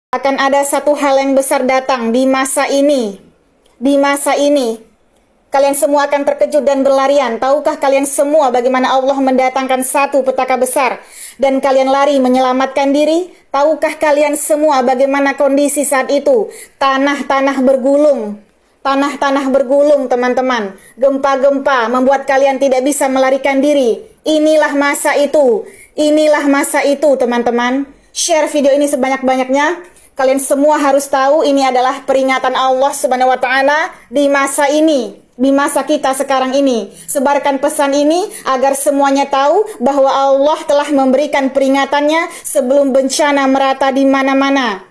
Akan ada satu hal yang besar datang di masa ini. Di masa ini, kalian semua akan terkejut dan berlarian. Tahukah kalian semua bagaimana Allah mendatangkan satu petaka besar dan kalian lari menyelamatkan diri? Tahukah kalian semua bagaimana kondisi saat itu? Tanah-tanah bergulung. Tanah-tanah bergulung, teman-teman. Gempa-gempa membuat kalian tidak bisa melarikan diri. Inilah masa itu. Inilah masa itu, teman-teman. Share video ini sebanyak-banyaknya. Kalian semua harus tahu ini adalah peringatan Allah Subhanahu wa taala di masa ini, di masa kita sekarang ini. Sebarkan pesan ini agar semuanya tahu bahwa Allah telah memberikan peringatannya sebelum bencana merata di mana-mana.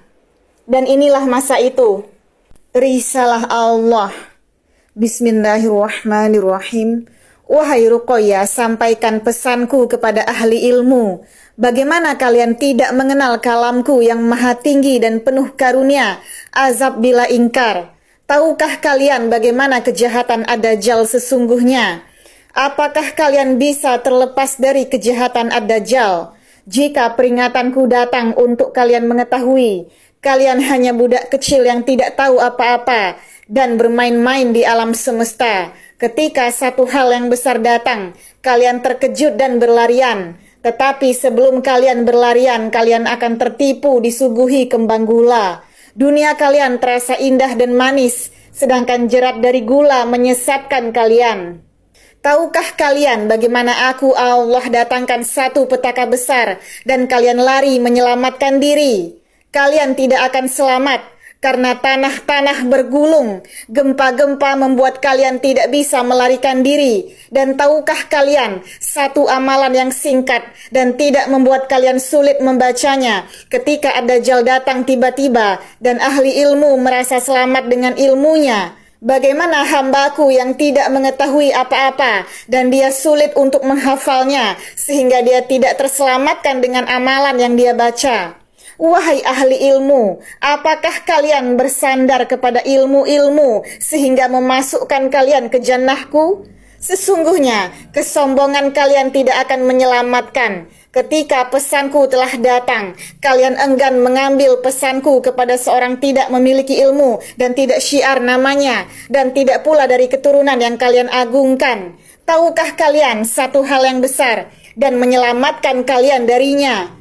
Dan inilah masa itu. Risalah Allah. Bismillahirrahmanirrahim. Wahai Ruqayyah, sampaikan pesanku kepada ahli ilmu. Bagaimana kalian tidak mengenal kalamku yang maha tinggi dan penuh karunia, azab bila ingkar? Tahukah kalian bagaimana kejahatan Ad-Dajjal sesungguhnya? Apakah kalian bisa terlepas dari kejahatan Ad-Dajjal? Jika peringatanku datang untuk kalian mengetahui, kalian hanya budak kecil yang tidak tahu apa-apa dan bermain-main di alam semesta. Ketika satu hal yang besar datang, kalian terkejut dan berlarian. Tetapi sebelum kalian berlarian, kalian akan tertipu disuguhi kembang gula. Dunia kalian terasa indah dan manis, sedangkan jerat dari gula menyesatkan kalian. Tahukah kalian bagaimana aku Allah datangkan satu petaka besar dan kalian lari menyelamatkan diri? Kalian tidak akan selamat. Karena tanah-tanah bergulung, gempa-gempa membuat kalian tidak bisa melarikan diri. Dan tahukah kalian, satu amalan yang singkat dan tidak membuat kalian sulit membacanya ketika Ad-Dajjal datang tiba-tiba dan ahli ilmu merasa selamat dengan ilmunya. Bagaimana hambaku yang tidak mengetahui apa-apa dan dia sulit untuk menghafalnya sehingga dia tidak terselamatkan dengan amalan yang dia baca. Wahai ahli ilmu, apakah kalian bersandar kepada ilmu-ilmu sehingga memasukkan kalian ke jannahku? Sesungguhnya, kesombongan kalian tidak akan menyelamatkan. Ketika pesanku telah datang, kalian enggan mengambil pesanku kepada seorang tidak memiliki ilmu dan tidak syiar namanya, dan tidak pula dari keturunan yang kalian agungkan. Tahukah kalian satu hal yang besar dan menyelamatkan kalian darinya?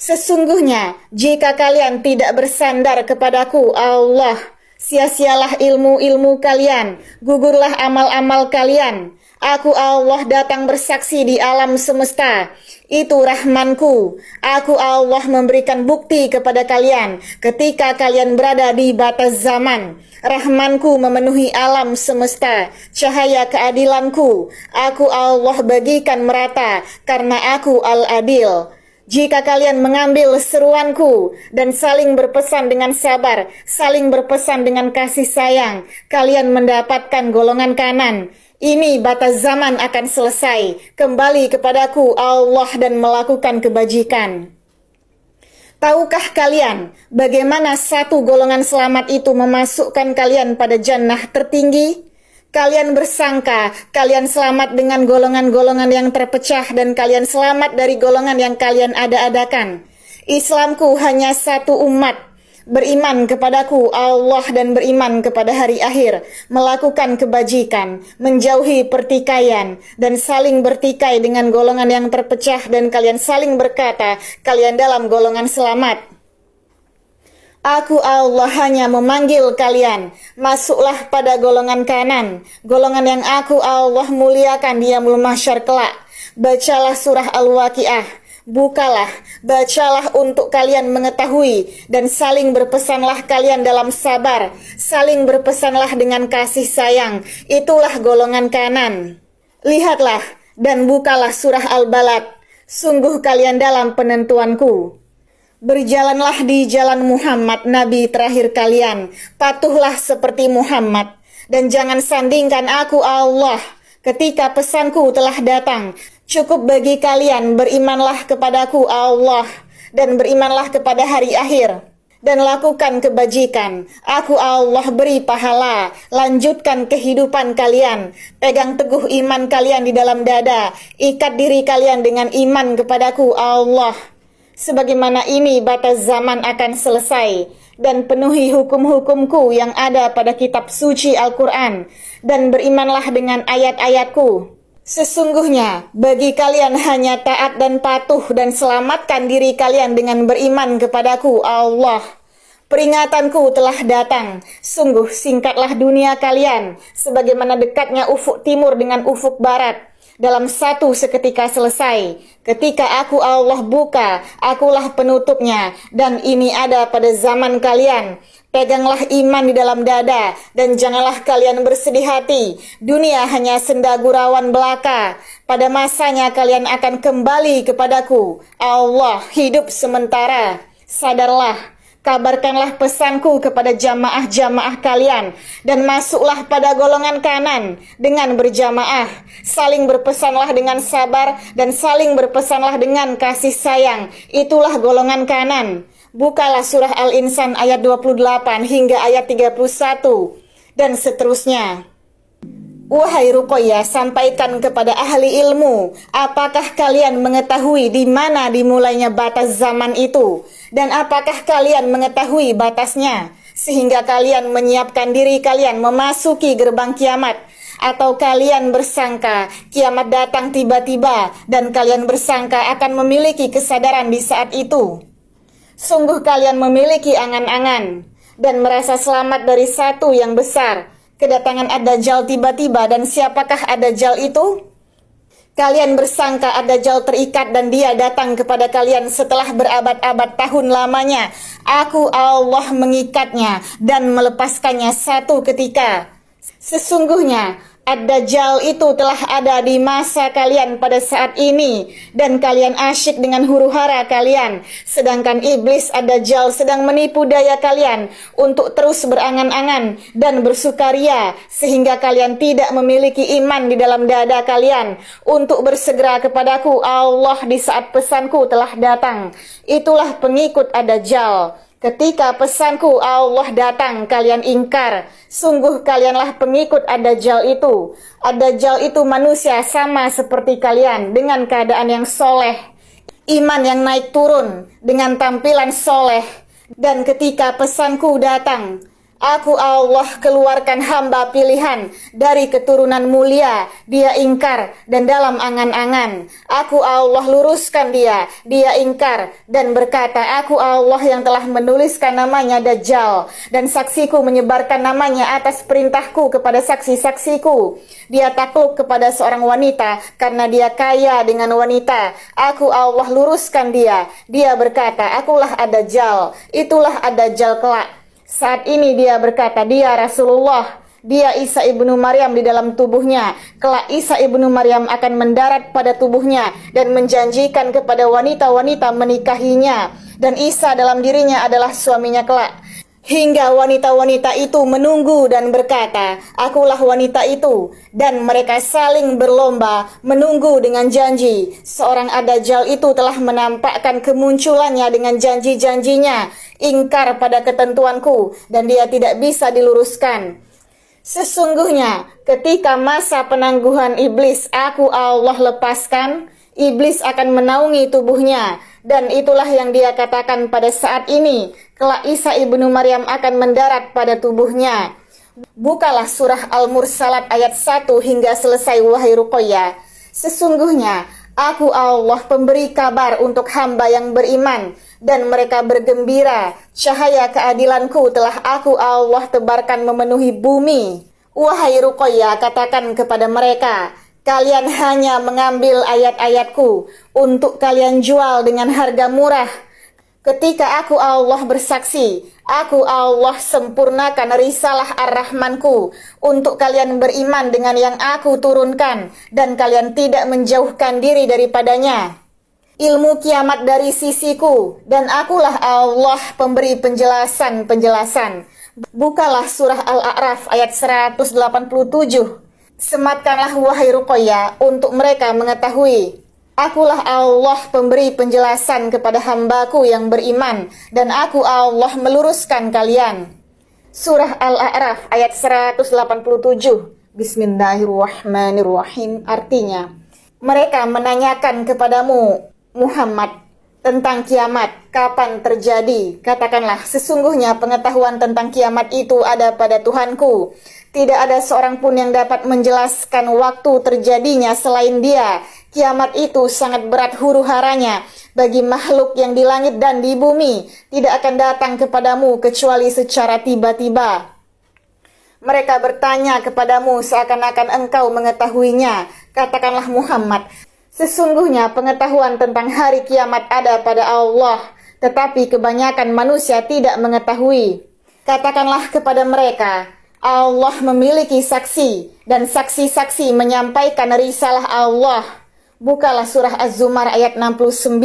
Sesungguhnya, jika kalian tidak bersandar kepadaku, Allah, sia-sialah ilmu-ilmu kalian, gugurlah amal-amal kalian. Aku Allah datang bersaksi di alam semesta. Itu rahmanku. Aku Allah memberikan bukti kepada kalian ketika kalian berada di batas zaman. Rahmanku memenuhi alam semesta. Cahaya keadilanku. Aku Allah bagikan merata karena aku Al-Adil. Jika kalian mengambil seruanku dan saling berpesan dengan sabar, saling berpesan dengan kasih sayang, kalian mendapatkan golongan kanan. Ini batas zaman akan selesai. Kembali kepadaku Allah dan melakukan kebajikan. Tahukah kalian bagaimana satu golongan selamat itu memasukkan kalian pada jannah tertinggi? Kalian bersangka kalian selamat dengan golongan-golongan yang terpecah dan kalian selamat dari golongan yang kalian ada-adakan. Islamku hanya satu umat, beriman kepadaku Allah dan beriman kepada hari akhir, melakukan kebajikan, menjauhi pertikaian, dan saling bertikai dengan golongan yang terpecah dan kalian saling berkata, kalian dalam golongan selamat. Aku Allah hanya memanggil kalian, masuklah pada golongan kanan, golongan yang aku Allah muliakan di yaumul mahsyar kelak. Bacalah surah Al-Waqiah, bukalah, bacalah untuk kalian mengetahui, dan saling berpesanlah kalian dalam sabar, saling berpesanlah dengan kasih sayang, itulah golongan kanan. Lihatlah dan bukalah surah Al-Balad, sungguh kalian dalam penentuanku. Berjalanlah di jalan Muhammad, Nabi terakhir kalian. Patuhlah seperti Muhammad. Dan jangan sandingkan aku Allah. Ketika pesanku telah datang, cukup bagi kalian berimanlah kepadaku Allah. Dan berimanlah kepada hari akhir. Dan lakukan kebajikan. Aku Allah beri pahala. Lanjutkan kehidupan kalian. Pegang teguh iman kalian di dalam dada. Ikat diri kalian dengan iman kepadaku Allah. sebagaimana ini batas zaman akan selesai, dan penuhi hukum-hukumku yang ada pada kitab suci Al-Quran, dan berimanlah dengan ayat-ayatku. Sesungguhnya bagi kalian hanya taat dan patuh dan selamatkan diri kalian dengan beriman kepadaku Allah. Peringatanku telah datang, sungguh singkatlah dunia kalian, sebagaimana dekatnya ufuk timur dengan ufuk barat. Dalam satu seketika selesai, ketika aku Allah buka, akulah penutupnya, dan ini ada pada zaman kalian. Peganglah iman di dalam dada, dan janganlah kalian bersedih hati. Dunia hanya senda gurauan belaka. Pada masanya kalian akan kembali kepadaku. Allah hidup sementara. Sadarlah, kabarkanlah pesanku kepada jamaah-jamaah kalian, dan masuklah pada golongan kanan dengan berjamaah. Saling berpesanlah dengan sabar, dan saling berpesanlah dengan kasih sayang. Itulah golongan kanan. Bukalah surah Al-Insan ayat 28 hingga ayat 31 dan seterusnya. Wahai Ruqayyah, sampaikan kepada ahli ilmu, apakah kalian mengetahui di mana dimulainya batas zaman itu? Dan apakah kalian mengetahui batasnya? Sehingga kalian menyiapkan diri kalian memasuki gerbang kiamat. Atau kalian bersangka kiamat datang tiba-tiba dan kalian bersangka akan memiliki kesadaran di saat itu. Sungguh kalian memiliki angan-angan dan merasa selamat dari satu yang besar, kedatangan Ad-Dajjal tiba-tiba. Dan siapakah Ad-Dajjal itu? Kalian bersangka Ad-Dajjal terikat dan dia datang kepada kalian setelah berabad-abad tahun lamanya. Aku Allah mengikatnya dan melepaskannya satu ketika. Sesungguhnya Ad-Dajjal itu telah ada di masa kalian pada saat ini, dan kalian asyik dengan huru-hara kalian, sedangkan iblis Ad-Dajjal sedang menipu daya kalian untuk terus berangan-angan dan bersukaria, sehingga kalian tidak memiliki iman di dalam dada kalian untuk bersegera kepadaku Allah di saat pesanku telah datang. Itulah pengikut Ad-Dajjal. Ketika pesanku Allah datang, kalian ingkar. Sungguh kalianlah pengikut Ad-Dajjal itu. Ad-Dajjal itu manusia sama seperti kalian, dengan keadaan yang soleh, iman yang naik turun, dengan tampilan soleh. Dan ketika pesanku datang, aku Allah keluarkan hamba pilihan dari keturunan mulia. Dia ingkar dan dalam angan-angan. Aku Allah luruskan dia. Dia ingkar dan berkata, aku Allah yang telah menuliskan namanya Dajjal, dan saksiku menyebarkan namanya atas perintahku kepada saksi-saksiku. Dia takluk kepada seorang wanita karena dia kaya dengan wanita. Aku Allah luruskan dia. Dia berkata, akulah Ad-Dajjal. Itulah Ad-Dajjal kelak. Saat ini dia berkata, dia Rasulullah, dia Isa ibnu Maryam di dalam tubuhnya. Kelak Isa ibnu Maryam akan mendarat pada tubuhnya dan menjanjikan kepada wanita-wanita menikahinya. Dan Isa dalam dirinya adalah suaminya kelak. Hingga wanita-wanita itu menunggu dan berkata, akulah wanita itu. Dan mereka saling berlomba menunggu dengan janji. Seorang Ad-Dajjal itu telah menampakkan kemunculannya dengan janji-janjinya. Ingkar pada ketentuanku dan dia tidak bisa diluruskan. Sesungguhnya ketika masa penangguhan iblis aku Allah lepaskan, iblis akan menaungi tubuhnya. Dan itulah yang dia katakan pada saat ini. Kelak Isa ibnu Maryam akan mendarat pada tubuhnya. Bukalah surah Al-Mursalat ayat 1 hingga selesai, wahai Ruqayyah. Sesungguhnya aku Allah pemberi kabar untuk hamba yang beriman, dan mereka bergembira. Cahaya keadilanku telah aku Allah tebarkan memenuhi bumi. Wahai Ruqayyah, katakan kepada mereka, kalian hanya mengambil ayat-ayatku untuk kalian jual dengan harga murah. Ketika aku Allah bersaksi, aku Allah sempurnakan risalah Ar-Rahmanku untuk kalian beriman dengan yang aku turunkan, dan kalian tidak menjauhkan diri daripadanya. Ilmu kiamat dari sisiku, dan akulah Allah pemberi penjelasan-penjelasan. Bukalah surah Al-A'raf ayat 187. Sematkanlah wahai Ruqayyah untuk mereka mengetahui. Akulah Allah pemberi penjelasan kepada hambaku yang beriman, dan aku Allah meluruskan kalian. Surah Al-A'raf ayat 187. Bismillahirrahmanirrahim. Artinya, mereka menanyakan kepadamu Muhammad, tentang kiamat, kapan terjadi? Katakanlah, sesungguhnya pengetahuan tentang kiamat itu ada pada Tuhanku. Tidak ada seorang pun yang dapat menjelaskan waktu terjadinya selain Dia. Kiamat itu sangat berat huru-haranya bagi makhluk yang di langit dan di bumi. Tidak akan datang kepadamu kecuali secara tiba-tiba. Mereka bertanya kepadamu seakan-akan engkau mengetahuinya. Katakanlah Muhammad, sesungguhnya pengetahuan tentang hari kiamat ada pada Allah, tetapi kebanyakan manusia tidak mengetahui. Katakanlah kepada mereka, Allah memiliki saksi, dan saksi-saksi menyampaikan risalah Allah. Bukalah surah Az-Zumar ayat 69.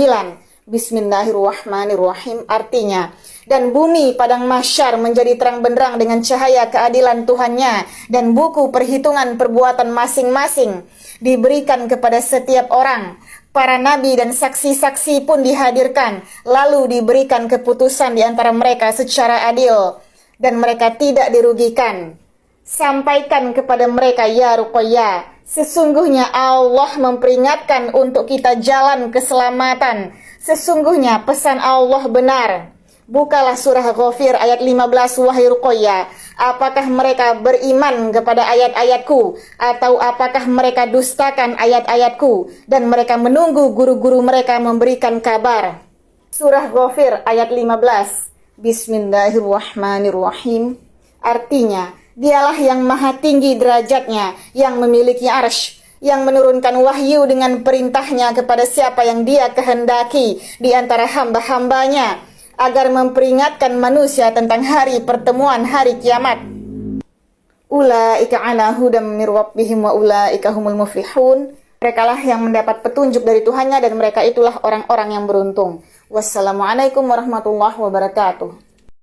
Bismillahirrahmanirrahim, artinya, dan bumi padang mahsyar menjadi terang benderang dengan cahaya keadilan Tuhannya, dan buku perhitungan perbuatan masing-masing diberikan kepada setiap orang. Para nabi dan saksi-saksi pun dihadirkan, lalu diberikan keputusan di antara mereka secara adil, dan mereka tidak dirugikan. Sampaikan kepada mereka, ya Ruqayyah, sesungguhnya Allah memperingatkan untuk kita jalan keselamatan. Sesungguhnya pesan Allah benar. Bukalah surah Ghafir ayat 15, wahai Ruqayyah. Apakah mereka beriman kepada ayat-ayatku, atau apakah mereka dustakan ayat-ayatku, dan mereka menunggu guru-guru mereka memberikan kabar. Surah Ghafir ayat 15. Bismillahirrahmanirrahim. Artinya, Dialah yang maha tinggi derajatnya, yang memiliki arsy, yang menurunkan wahyu dengan perintahnya kepada siapa yang Dia kehendaki di antara hamba-hambanya, agar memperingatkan manusia tentang hari pertemuan hari kiamat. Ulaika ala hudam mir rabbihim wa ulaika humul muflihun. Merekalah yang mendapat petunjuk dari Tuhannya, dan mereka itulah orang-orang yang beruntung. Wassalamualaikum warahmatullahi wabarakatuh.